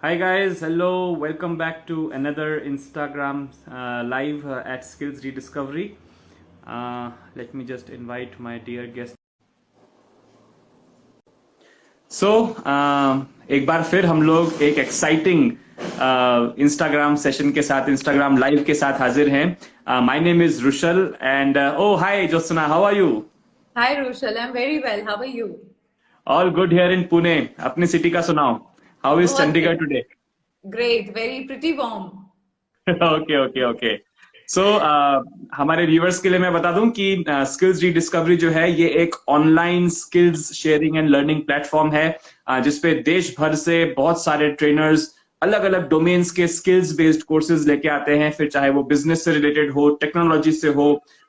Hi guys, hello, welcome back to another Instagram live at Skills Rediscovery. Let me just invite my dear guest. So, एक बार फिर हम लोग एक exciting Instagram session के साथ Instagram live के साथ हाजिर हैं. My name is Roshal and hi Jyotsna, how are you? Hi Roshal, I'm very well. How are you? All good here in Pune. अपनी सिटी का सुनाओ. हाउ इज बहुत Chandigarh great. Today? Great, very pretty warm. Okay okay okay. So हमारे viewers के लिए मैं बता दूं कि स्किल्स रीडिस्कवरी जो है ये एक online skills sharing and learning platform है, जिसपे देश भर से बहुत सारे ट्रेनर्स अलग अलग डोमेन्स के स्किल्स बेस्ड कोर्सेज लेके आते हैं. फिर चाहे वो बिजनेस से रिलेटेड हो, टेक्नोलॉजी से हो,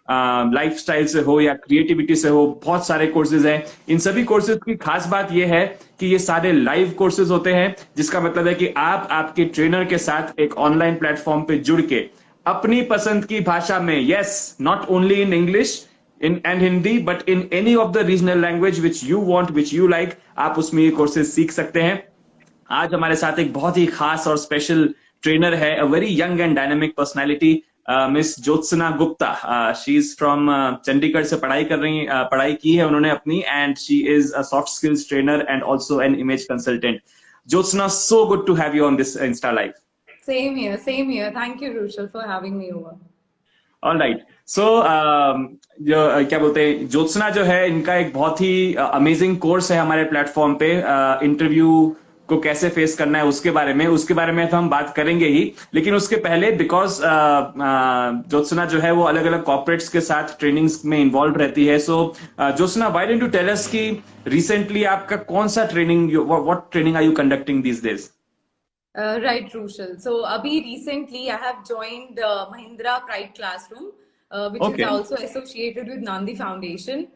लाइफस्टाइल से हो या क्रिएटिविटी से हो, बहुत सारे कोर्सेज हैं. इन सभी कोर्सेज की खास बात यह है कि ये सारे लाइव कोर्सेज होते हैं, जिसका मतलब है कि आप आपके ट्रेनर के साथ एक ऑनलाइन प्लेटफॉर्म पे जुड़ के अपनी पसंद की भाषा में, yes, not only in English in and Hindi but in any of the regional language which you want, which you like, आप उसमें ये कोर्सेज सीख सकते हैं. आज हमारे साथ एक बहुत ही खास और स्पेशल ट्रेनर है, a very young and dynamic personality, miss Jyotsna Gupta. She is from Chandigarh से पढ़ाई की है उन्होंने अपनी, and she is a soft skills trainer and also an image consultant. Jyotsna, so good to have you on this insta live. Same here, same here. Thank you, Roshal, for having me over. All right. So जो क्या बोलते हैं, ज्योत्सना जो है, इनका एक बहुत ही amazing course है हमारे प्लेटफॉर्म पे. इंटरव्यू को कैसे फेस करना है उसके बारे में तो हम बात करेंगे ही, लेकिन उसके पहले बिकॉज ज्योत्सना जो है वो अलग अलग कॉर्पोरेट्स के साथ ट्रेनिंग्स में इन्वॉल्व रहती है. So Jyotsna, why don't you tell us कि रिसेंटली आपका कौन सा training, what training are you conducting these days? Right, Roshal. So, abhi recently I have joined Mahindra Pride Classroom, which is okay. also associated with Nandi Foundation,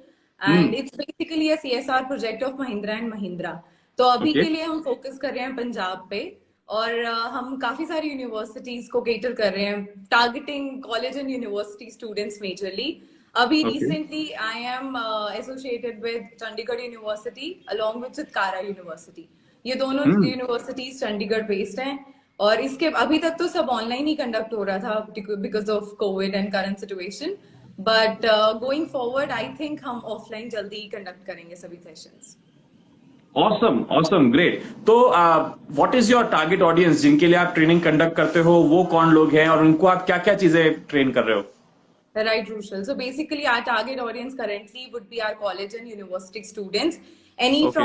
and hmm. it's basically a CSR project of Mahindra and Mahindra. तो अभी okay. के लिए हम focus कर रहे हैं पंजाब पे, और हम काफी सारी यूनिवर्सिटीज को केटर कर रहे हैं, targeting college and university students majorly. अभी okay. Recently I am associated with Chandigarh university along with Chitkara university. ये दोनों हम्म. यूनिवर्सिटीज चंडीगढ़ बेस्ड हैं, और इसके अभी तक तो सब ऑनलाइन ही कंडक्ट हो रहा था because of Covid and current situation. But going forward I think हम ऑफलाइन जल्दी ही कंडक्ट करेंगे सभी सेशंस. Awesome awesome, great. तो what is your target audience जिनके लिए आप ट्रेनिंग कंडक्ट करते हो? वो कौन लोग हैं और उनको आप क्या क्या चीजें ट्रेन कर रहे हो? Right, Rushal. So basically, our target audience currently would be our college and university students. Okay.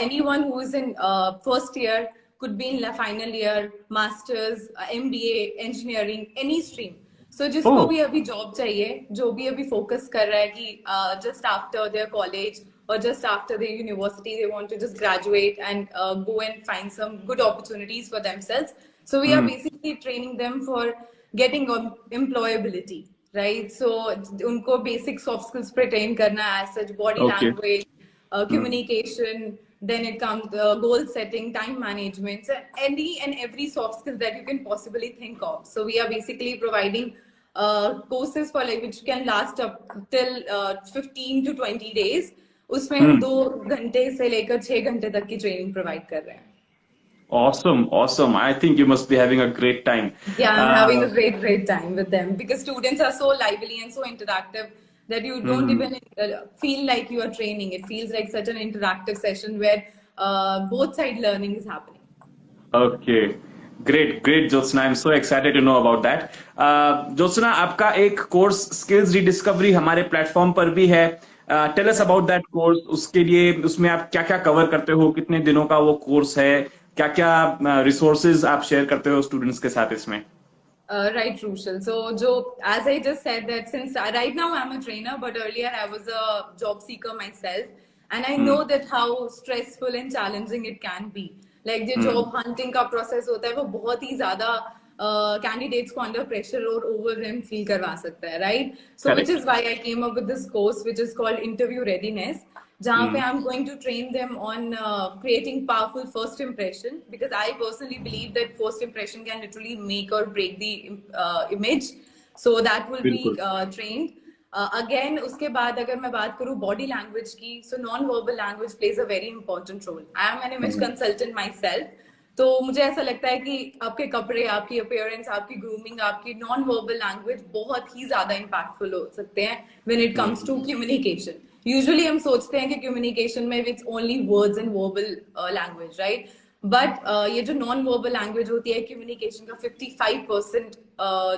Anyone who is in first year, could be in the final year, masters, MBA, engineering, any stream. So जिसको ओह. भी अभी job चाहिए, जो भी अभी focus कर रहा है कि just after their college or just after their university, they want to just graduate and go and find some good opportunities for themselves. So we are hmm. basically training them for getting employability. Right, so उनको basic soft skills पे train करना, as such body okay. language, hmm. communication, then it comes goal setting, time management, so any and every soft skills that you can possibly think of. So we are basically providing courses for like which can last up till 15 to 20 days. उसमें हम हम्म. 2 घंटे से लेकर 6 घंटे तक की training provide कर रहे हैं. Awesome, awesome. I think you must be having a great time. Yeah, I'm having Uh, a great time with them because students are so lively and so interactive that you don't hmm. even feel like you are training. It feels like such an interactive session where both side learning is happening. Okay. Great, great, Jyotsna. I'm so excited to know about that. Jyotsna, आपका एक course skills rediscovery हमारे platform पर भी है. Tell us about that course. उसके लिए उसमें आप क्या क्या कवर करते हो? कितने दिनों का वो कोर्स है? क्या क्या रिसोर्सेज आप शेयर करते हो स्टूडेंट्स के साथ इसमें? Right, Rushal. So, Joe, as I just said, that since right now I'm a trainer, but earlier I was a job seeker myself, and I hmm. know that how stressful and challenging it can be. Like the hmm. job hunting का process होता है वो बहुत ही ज़्यादा candidates को under pressure और overwhelmed feel करवा सकता है, right? So, which correct. is why I came up with this course, which is called Interview Readiness. जहाँ पे हम्म. I'm going to train them on creating powerful first impression, because I personally believe that first impression can literally make or break the image. So that will be बिल्कुल. trained. Again, उसके बाद अगर मैं बात करूँ body language की, so non-verbal language plays a very important role. I am an image hmm. consultant myself. तो मुझे ऐसा लगता है कि आपके कपड़े, आपकी अपीयरेंस, आपकी ग्रूमिंग, आपकी नॉन वर्बल लैंग्वेज बहुत ही ज्यादा इम्पैक्टफुल हो सकते हैं when it comes to communication. Usually हम सोचते हैं कि कम्युनिकेशन में it's only words and verbal language, right? But ये जो नॉन वर्बल लैंग्वेज होती है कम्युनिकेशन का 55%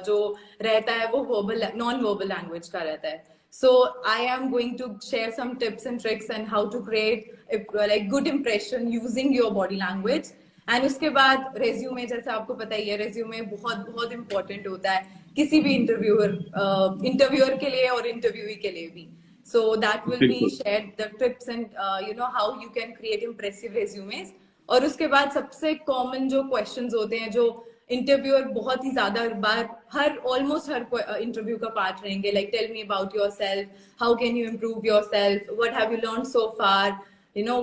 जो रहता है वो वर्बल, नॉन वर्बल लैंग्वेज का रहता है. So I am going to share some tips and tricks and how to create a like good impression using your body language. And उसके बाद रेज्यूमे, जैसे आपको पता ही है रेज्यूमे बहुत बहुत इंपॉर्टेंट होता है किसी भी इंटरव्यूअर के लिए और इंटरव्यूई के लिए भी. So that will be share the tips and you know how you can create impressive resumes. और उसके बाद सबसे कॉमन जो क्वेश्चंस होते हैं जो इंटरव्यूअर बहुत ही ज्यादा बार ऑलमोस्ट हर इंटरव्यू का पार्ट रहेंगे, like tell me about yourself, how can you improve yourself, what have you learn so far, you know,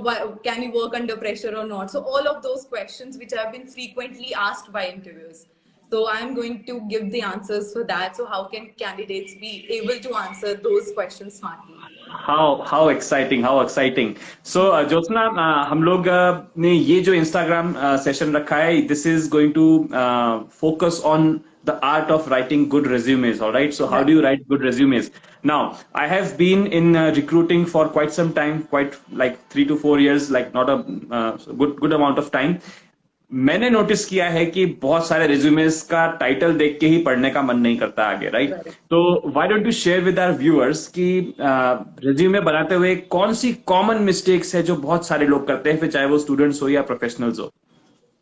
can you work under pressure or not? So all of those questions which have been frequently asked by interviewers. So I'm going to give the answers for that. So how can candidates be able to answer those questions smartly? How exciting, how exciting. So Jyotsna, हम लोग ने ये जो Instagram session रखा है, this is going to focus on the art of writing good resumes. All right. So how do you write good resumes? Now, I have been in recruiting for quite some time, quite like 3 to 4 years, like not a good amount of time. मैंने notice किया है कि बहुत सारे resumes का title देख के ही पढ़ने का मन नहीं करता आगे, राइट? तो why don't you share with our viewers कि रिज्यूमे बनाते हुए कौन सी कॉमन मिस्टेक्स है जो बहुत सारे लोग करते हैं, फिर चाहे वो स्टूडेंट्स हो या प्रोफेशनल्स हो.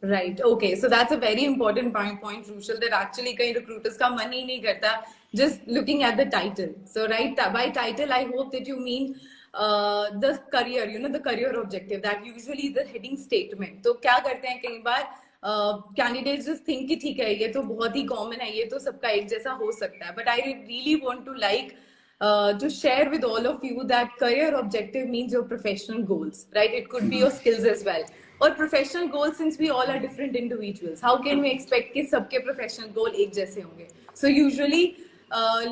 Right. Okay. So that's a very important point, Rushal, that actually कई recruiters का मन ही नहीं करता just looking at the title. So right, by title, I hope that you mean the career, you know, the career objective, that usually the heading statement. तो क्या करते हैं कई बार candidates just think कि ठीक है ये तो बहुत ही common है, ये तो सबका एक जैसा हो सकता है. But I really want to to share with all of you that career objective means your professional goals, right? It could be your skills as well. Or professional goals, since we all are different individuals, how can we expect कि सबके professional goal एक जैसे होंगे? So usually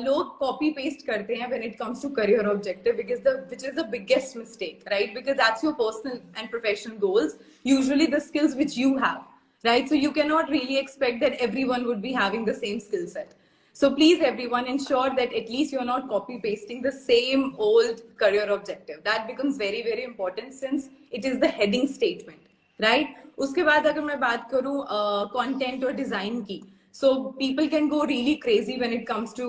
लोग copy paste करते हैं when it comes to career objective, which is the biggest mistake, right? Because that's your personal and professional goals, usually the skills which you have, right? So you cannot really expect that everyone would be having the same skill set. So please everyone ensure that at least you're not copy pasting the same old career objective. That becomes very, very important since it is the heading statement, right? उसके बाद अगर मैं बात करूँ content और design की, so people can go really crazy when it comes to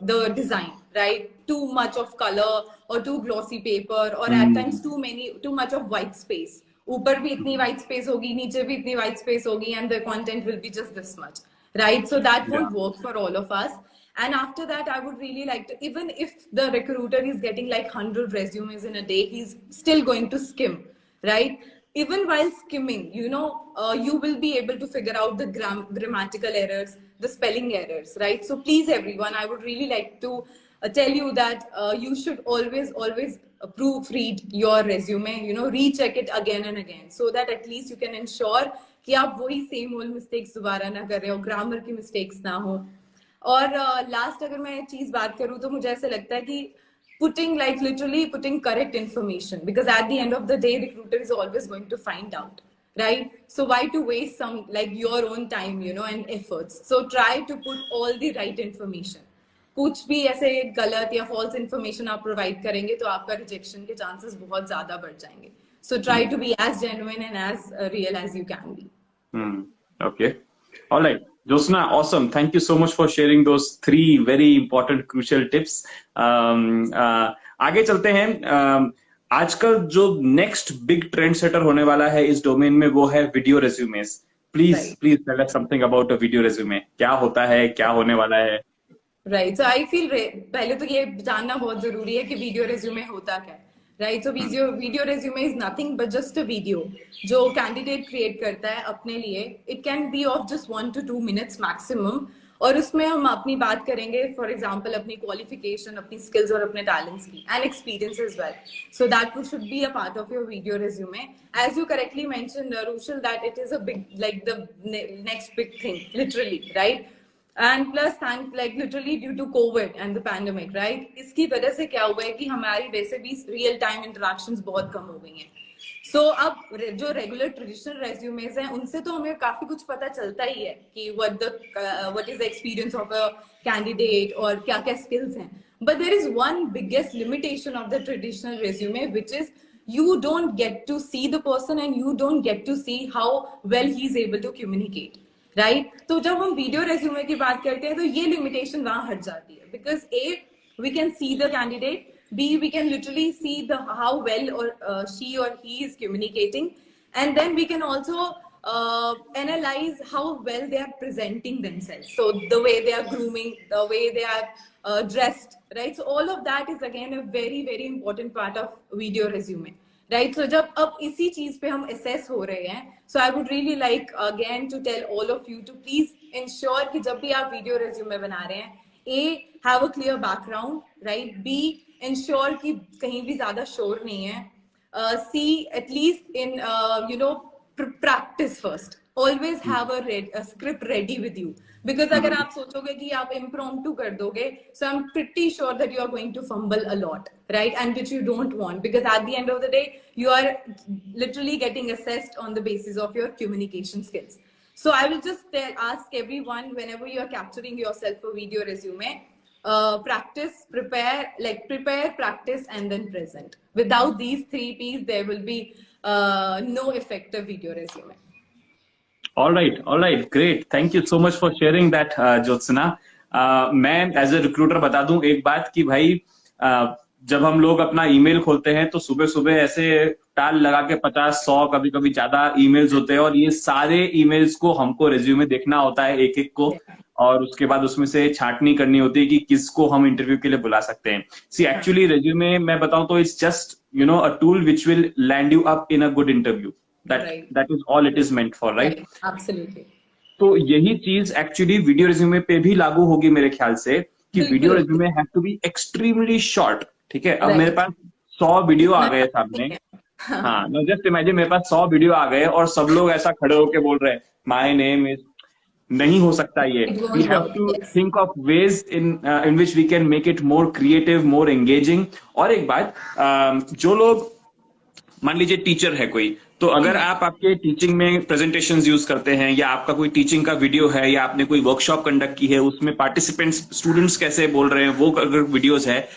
the design, right? Too much of color or too glossy paper or at times too much of white space. ऊपर भी इतनी white space होगी, नीचे भी इतनी white space होगी, and the content will be just this much. Right, so that won't work for all of us. And after that, I would really like to, even if the recruiter is getting like 100 resumes in a day, he's still going to skim, right? Even while skimming, you know, you will be able to figure out the grammatical errors, the spelling errors, right? So please everyone, I would really like to tell you that you should always proofread your resume, you know, recheck it again and again, so that at least you can ensure कि आप वही same old mistakes दोबारा ना कर रहे हो, grammar की mistakes ना हो. और लास्ट अगर मैं चीज बात करूं तो मुझे ऐसा लगता है कि literally putting correct information, because at the end of the day recruiter is always going to find out, right? So why to waste some like your own time, you know, and efforts? So try to put all the right information. कुछ भी ऐसे गलत या false information आप provide करेंगे तो आपका rejection के chances बहुत ज्यादा बढ़ जाएंगे. So try to be as genuine and as real as you can be. Okay. All right. Jyotsna, awesome. Thank you so much for sharing those 3 very important, crucial tips. आगे चलते हैं. आजकल जो next big trend setter होने वाला है इस domain में वो है video resumes. Please tell us something about a video resume. क्या होता है, क्या होने वाला है? Right. So I feel पहले तो ये जानना बहुत जरूरी है कि video resume होता क्या है. Right, so video resume is nothing but just a video जो candidate create करता है अपने लिए. It can be of just 1 to 2 minutes maximum. और उसमें हम अपनी बात करेंगे, for example, अपनी qualification, अपनी skills और अपने talents की, and experience as well. So that should be a part of your video resume. As you correctly mentioned, Rushal, that it is a big, like the next big thing, literally, right? And plus like literally due to COVID and the pandemic, right? इसकी वजह से क्या हुआ है कि हमारी वैसे भी real time interactions बहुत कम हो गई हैं. सो अब जो रेगुलर ट्रेडिशनल रेज्यूमेज हैं उनसे तो हमें काफी कुछ पता चलता ही है कि what is the experience of a candidate और क्या क्या स्किल्स हैं. But there is one biggest limitation of the traditional resume which is you don't get to see the person and you don't get to see how well he is able to communicate, right? तो जब हम video resume की बात करते हैं तो ये limitation वहां हट जाती है, because A, we can see the candidate, B, we can literally see the how well or she or he is communicating, and then we can also analyze how well they are presenting themselves. So the way they are grooming, the way they are dressed, right? So all of that is again a very very important part of video resume, right? So जब अब इसी चीज पे हम assess हो रहे हैं, so I would really like again to tell all of you to please ensure कि जब भी आप video resume बना रहे हैं, A, have a clear background, right? B, ensure कि कहीं भी ज्यादा शोर नहीं है. C, at least in practice first. Always have a script ready with you. Because अगर आप सोचोगे कि आप impromptu कर दोगे, so I'm pretty sure that you are going to fumble a lot, right? And which you don't want, because at the end of the day, you are literally getting assessed on the basis of your communication skills. So I will just ask everyone, whenever you are capturing yourself for video resume, practice, prepare, practice, and then present. Without these 3 P's, there will be no effective video resume. All right, great. Thank you so much for sharing that, Jyotsna. मैं as a recruiter बता दूं एक बात कि भाई जब हम लोग अपना ईमेल खोलते हैं तो सुबह सुबह ऐसे टाल लगा के 50-100 कभी कभी ज्यादा ईमेल्स होते हैं, और ये सारे ईमेल्स को हमको रेज्यूमे देखना होता है एक एक को, और उसके बाद उसमें से छांटनी करनी होती है कि किसको हम इंटरव्यू के लिए बुला सकते हैं. सी एक्चुअली रेज्यूमे मैं बताऊं तो it's just a tool which will land you up in a good interview. That is all it is meant for, right? Absolutely. तो यही चीज एक्चुअली वीडियो रिज्यूमे पे भी लागू होगी मेरे ख्याल से, कि video resume have to be extremely short. ठीक है, अब मेरे पास 100 वीडियो आ गए सामने. हाँ, नो जस्ट इमेजिन मेरे पास 100 वीडियो आ गए और सब लोग ऐसा खड़े होके बोल रहे हैं माय नेम इज. नहीं हो सकता ये. We have to think of ways in which we can make it more creative, more engaging. और एक बात, जो लोग मान लीजिए टीचर है कोई, तो अगर आप आपके टीचिंग में प्रेजेंटेशंस यूज करते हैं, या आपका कोई टीचिंग का वीडियो है, या आपने कोई वर्कशॉप कंडक्ट की है, उसमें पार्टिसिपेंट्स स्टूडेंट्स कैसे बोल रहे हैं वो अगर वीडियोस है,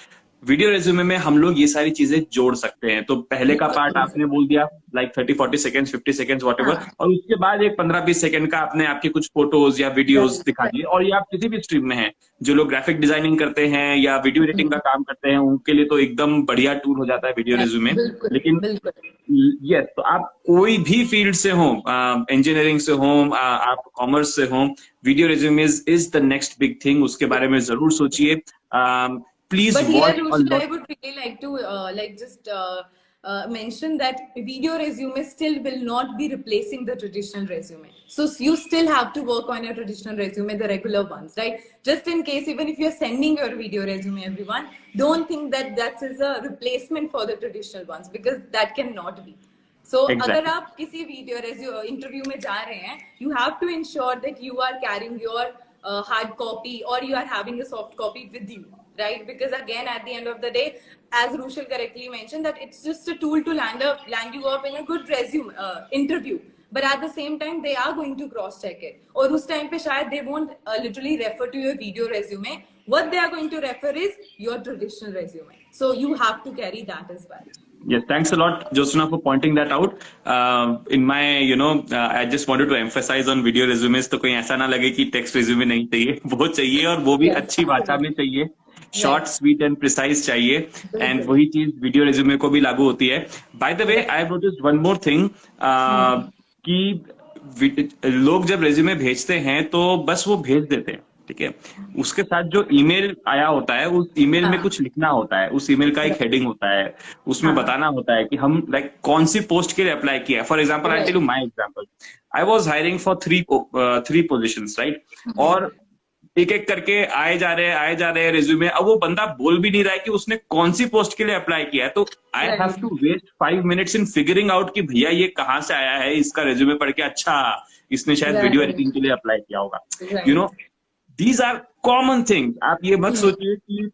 वीडियो रेज्यूमे में हम लोग ये सारी चीजें जोड़ सकते हैं. तो पहले का पार्ट आपने बोल दिया लाइक 30-40 सेकेंड्स, 50 सेकेंड्स व्हाटएवर, और उसके बाद एक 15-20 सेकंड का आपने आपके कुछ फोटोज या वीडियोस दिखा दिए. और ये आप किसी भी स्ट्रीम में हैं, जो लोग ग्राफिक डिजाइनिंग करते हैं या वीडियो एडिटिंग का काम करते हैं, उनके लिए तो एकदम बढ़िया टूल हो जाता है वीडियो रेज्यूमे. लेकिन यस, तो आप कोई भी फील्ड से हो, इंजीनियरिंग से हो, आप कॉमर्स से हो, video resume is the next big thing. उसके बारे में जरूर सोचिए. Please but watch here, Rushil, I would really like to just mention that video resume still will not be replacing the traditional resume. So you still have to work on your traditional resume, the regular ones, right? Just in case, even if you're sending your video resume, everyone, don't think that that is a replacement for the traditional ones, because that cannot be. So अगर आप किसी video interview में जा रहे हैं, you have to ensure that you are carrying your hard copy or you are having a soft copy with you. Right? Because again, at the end of the day, as Rushil correctly mentioned, that it's just a tool to land you up in a good resume interview. But at the same time, they are going to cross check it. और उस time पे शायद they won't literally refer to your video resume. What they are going to refer is your traditional resume. So you have to carry that as well. Yes, thanks a lot, Jyotsna, for pointing that out. In my, I just wanted to emphasize on video resumes. तो कोई ऐसा ना लगे कि text resume नहीं चाहिए, वो चाहिए, और वो भी अच्छी भाषा में चाहिए. शॉर्ट, स्वीट एंड प्रिसाइज चाहिए. एंड वही चीज वीडियो रेज्यूमे को भी लागू होती है. By the way, I have noticed one more thing, कि लोग जब रेज्यूमे भेजते हैं तो बस वो भेज देते हैं. ठीक है, उसके साथ जो ईमेल आया होता है, उस ईमेल में कुछ लिखना होता है, उस ईमेल का एक हेडिंग होता है, उसमें बताना होता है कि हम कौन सी पोस्ट के लिए अप्लाई किया है. For example, I tell you my example. I was hiring for 3 positions, right? और एक एक करके आए जा रहे हैं रेज्यूमे. अब वो बंदा बोल भी नहीं रहा है कि उसने कौन सी पोस्ट के लिए अप्लाई किया है. तो I have to waste 5 minutes in figuring out कि भैया ये कहाँ से आया है, इसका रेज्यूमे पढ़ के अच्छा इसने शायद वीडियो एडिटिंग के लिए अप्लाई किया होगा. These are common things. आप ये मत सोचिए कि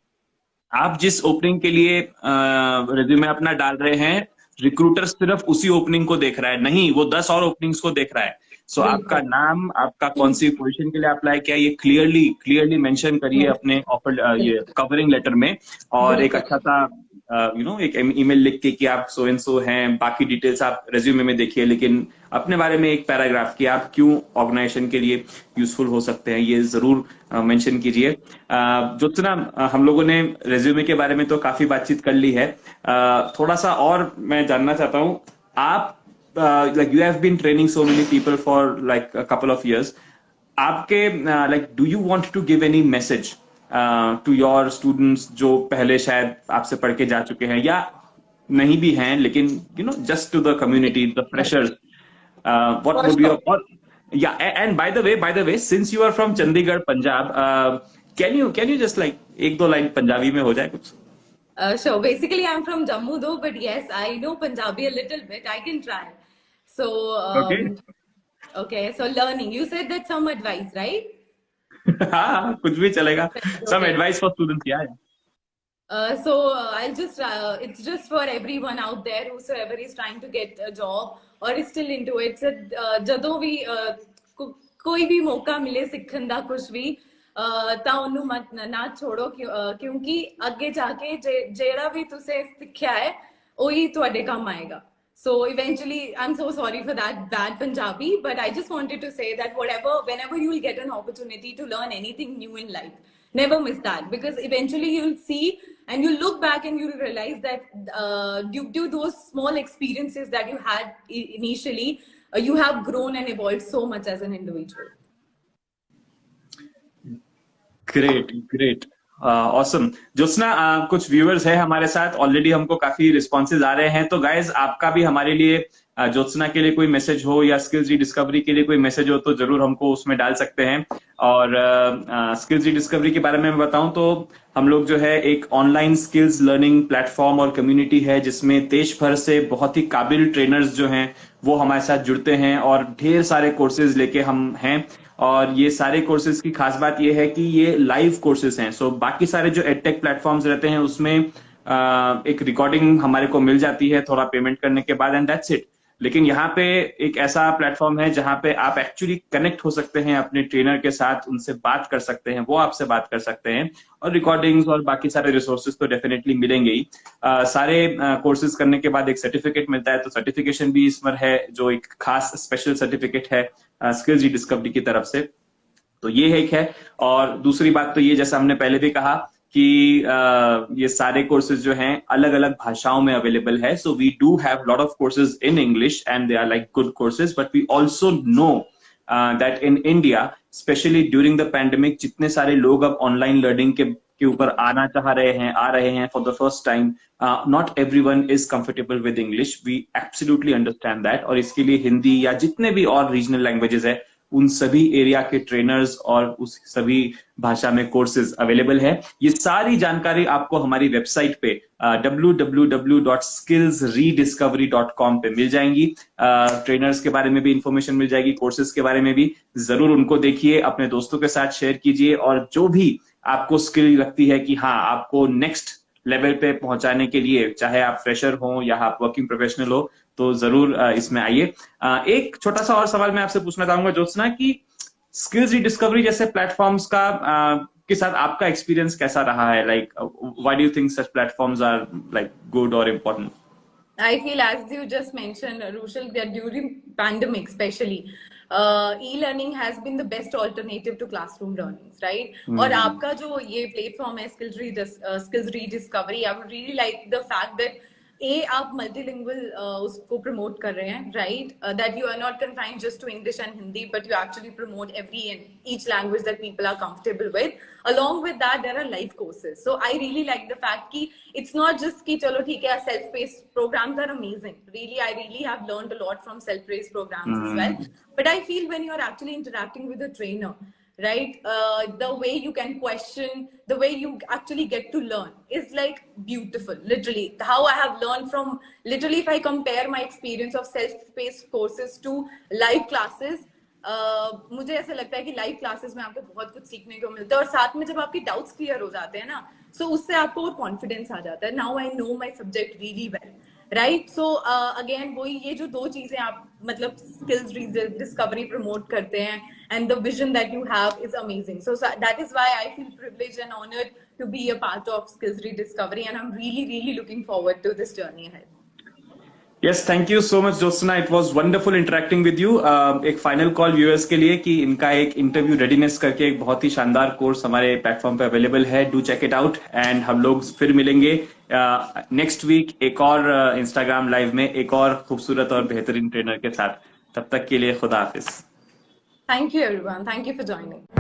आप जिस ओपनिंग के लिए रेज्यूमे अपना डाल रहे हैं, रिक्रूटर सिर्फ उसी ओपनिंग को देख रहा है, नहीं, वो 10 और ओपनिंग्स को देख रहा है। सो आपका नाम, आपका कौन सी पोजीशन के लिए अप्लाई किया, ये क्लियरली क्लियरली मेंशन करिए अपने ऑफर ये कवरिंग लेटर में। और एक अच्छा सा एक ईमेल लिख के कि आप सो एंड सो हैं, बाकी डिटेल्स आप रेज्यूमे में देखिए, लेकिन अपने बारे में एक पैराग्राफ कि आप क्यों ऑर्गेनाइजेशन के लिए यूजफुल हो सकते हैं, ये जरूर मेंशन कीजिए। ज्योत्सना, हम लोगों ने रेज्यूमे के बारे में तो काफी बातचीत कर ली है, थोड़ा सा और मैं जानना चाहता हूँ। आप like you have been training so many people for like a couple of years, आपके like do you want to give any message to your students जो पहले शायद आपसे पढ़ के जा चुके हैं या नहीं भी हैं, लेकिन just to the community, the freshers, what would your or yeah, and by the way since you are from Chandigarh, Punjab, can you just like एक दो लाइन पंजाबी में हो जाए कुछ? Sure. Basically, I'm from Jammu though, but yes, I know Punjabi a little bit. I can try. So, okay. So learning. You said that some advice, right? हाँ, कुछ भी चलेगा. Some advice for students, yeah. I'll just, it's just for everyone out there, whosoever is trying to get a job or is still into it. So, ਜਦੋਂ ਵੀ ਕੋਈ ਵੀ ਮੌਕਾ ਮਿਲੇ ਸਿੱਖਣ ਦਾ ਕੁਝ ਵੀ, ਤਾਂ ਉਹਨੂੰ ਮਤ ਨਾ ਛੋੜੋ, ਕਿਉਂਕਿ ਅੱਗੇ ਜਾ ਕੇ ਜਿਹੜਾ ਵੀ ਤੁਸੀਂ ਸਿੱਖਿਆ ਹੈ ਉਹੀ ਤੁਹਾਡੇ ਕੰਮ ਆਏਗਾ. So eventually, I'm so sorry for that bad Punjabi, but I just wanted to say that whenever you will get an opportunity to learn anything new in life, never miss that, because eventually you'll see and you'll look back and you'll realize that due to those small experiences that you had initially, you have grown and evolved so much as an individual. Great awesome. Jyotsna, कुछ viewers है हमारे साथ already, हमको काफी responses आ रहे हैं, तो guys आपका भी हमारे लिए ज्योत्सना के लिए कोई मैसेज हो या स्किल्स रीडिस्कवरी के लिए कोई मैसेज हो तो जरूर हमको उसमें डाल सकते हैं. और स्किल्स रीडिस्कवरी के बारे में मैं बताऊं तो हम लोग जो है एक ऑनलाइन स्किल्स लर्निंग प्लेटफॉर्म और कम्युनिटी है जिसमें देश भर से बहुत ही काबिल ट्रेनर्स जो हैं वो हमारे साथ जुड़ते हैं और ढेर सारे कोर्सेज लेके हम हैं. और ये सारे कोर्सेज की खास बात ये है कि ये लाइव कोर्सेज हैं. सो बाकी सारे जो एडटेक प्लेटफॉर्म्स रहते हैं उसमें एक रिकॉर्डिंग हमारे को मिल जाती है थोड़ा पेमेंट करने के बाद, एंड दैट्स इट. लेकिन यहाँ पे एक ऐसा प्लेटफॉर्म है जहाँ पे आप एक्चुअली कनेक्ट हो सकते हैं अपने ट्रेनर के साथ, उनसे बात कर सकते हैं, वो आपसे बात कर सकते हैं, और रिकॉर्डिंग्स और बाकी सारे रिसोर्सेज तो डेफिनेटली मिलेंगे ही. सारे कोर्सेज करने के बाद एक सर्टिफिकेट मिलता है, तो सर्टिफिकेशन भी इसमें है जो एक खास स्पेशल सर्टिफिकेट है स्किल्स रीडिस्कवरी की तरफ से. तो ये एक है. और दूसरी बात तो ये, जैसा हमने पहले भी कहा कि ये सारे कोर्सेज जो हैं अलग अलग भाषाओं में अवेलेबल है. So we do have lot of courses in English and they are like good courses, but we also know that in India specially during the pandemic जितने सारे लोग अब ऑनलाइन लर्निंग के ऊपर आना चाह रहे हैं, आ रहे हैं for the first time, not everyone is comfortable with English. We absolutely understand that, और इसके लिए हिंदी या जितने भी और रीजनल लैंग्वेजेस है उन सभी एरिया के ट्रेनर्स और उस सभी भाषा में कोर्सेज अवेलेबल है. ये सारी जानकारी आपको हमारी वेबसाइट पे www.skillsrediscovery.com पे मिल जाएंगी. ट्रेनर्स के बारे में भी इंफॉर्मेशन मिल जाएगी, कोर्सेज के बारे में भी. जरूर उनको देखिए, अपने दोस्तों के साथ शेयर कीजिए, और जो भी आपको स्किल लगती है कि हाँ आपको नेक्स्ट लेवल पे पहुंचाने के लिए, चाहे आप फ्रेशर हो या आप वर्किंग प्रोफेशनल हो, तो जरूर इसमें आइए. एक छोटा सा और सवाल मैं आपसे पूछना चाहूंगा ज्योत्सना, कि स्किल्स रीडिस्कवरी जैसे प्लेटफॉर्म्स का के साथ आपका एक्सपीरियंस कैसा रहा है? Like why do you think such platforms are like good और important? I feel, as you just mentioned, Rushal, that during pandemic especially, e-learning has been the best alternative to classroom learnings, right? और आपका जो ये platform है skills rediscovery, I would really like the fact that आप multilingual उसको promote कर रहे हैं, right? That you are not confined just to English and Hindi, but you actually promote every and each language that people are comfortable with. Along with that, there are live courses. So I really like the fact कि it's not just कि चलो ठीक है, self-paced programs are amazing. Really, I really have learned a lot from self-paced programs as well. But I feel when you are actually interacting with a trainer, right, the way you can question, the way you actually get to learn is like beautiful. Literally, how I have learned from, literally if I compare my experience of self-paced courses to live classes, मुझे ऐसा लगता है कि live classes में आपको बहुत कुछ सीखने को मिलता है, और साथ में जब आपके डाउट्स क्लियर हो जाते हैं ना, सो उससे आपको और कॉन्फिडेंस आ जाता है. Now I know my subject really well, right. So again वही, ये जो दो चीजें आप मतलब स्किल्स डिस्कवरी प्रमोट करते हैं, and the vision that you have is amazing. So that is why I feel privileged and honored to be a part of skills rediscovery, and I'm really looking forward to this journey ahead. Yes, thank you so much Jyotsna, it was wonderful interacting with you. एक final call viewers के लिए कि इनका एक interview readiness करके एक बहुत ही शानदार कोर्स हमारे प्लेटफॉर्म पे अवेलेबल है. Do check it out, and हम लोग फिर मिलेंगे नेक्स्ट वीक एक और इंस्टाग्राम लाइव में एक और खूबसूरत और बेहतरीन ट्रेनर के साथ. तब तक के लिए खुदा हाफिज. Thank you everyone. Thank you for joining.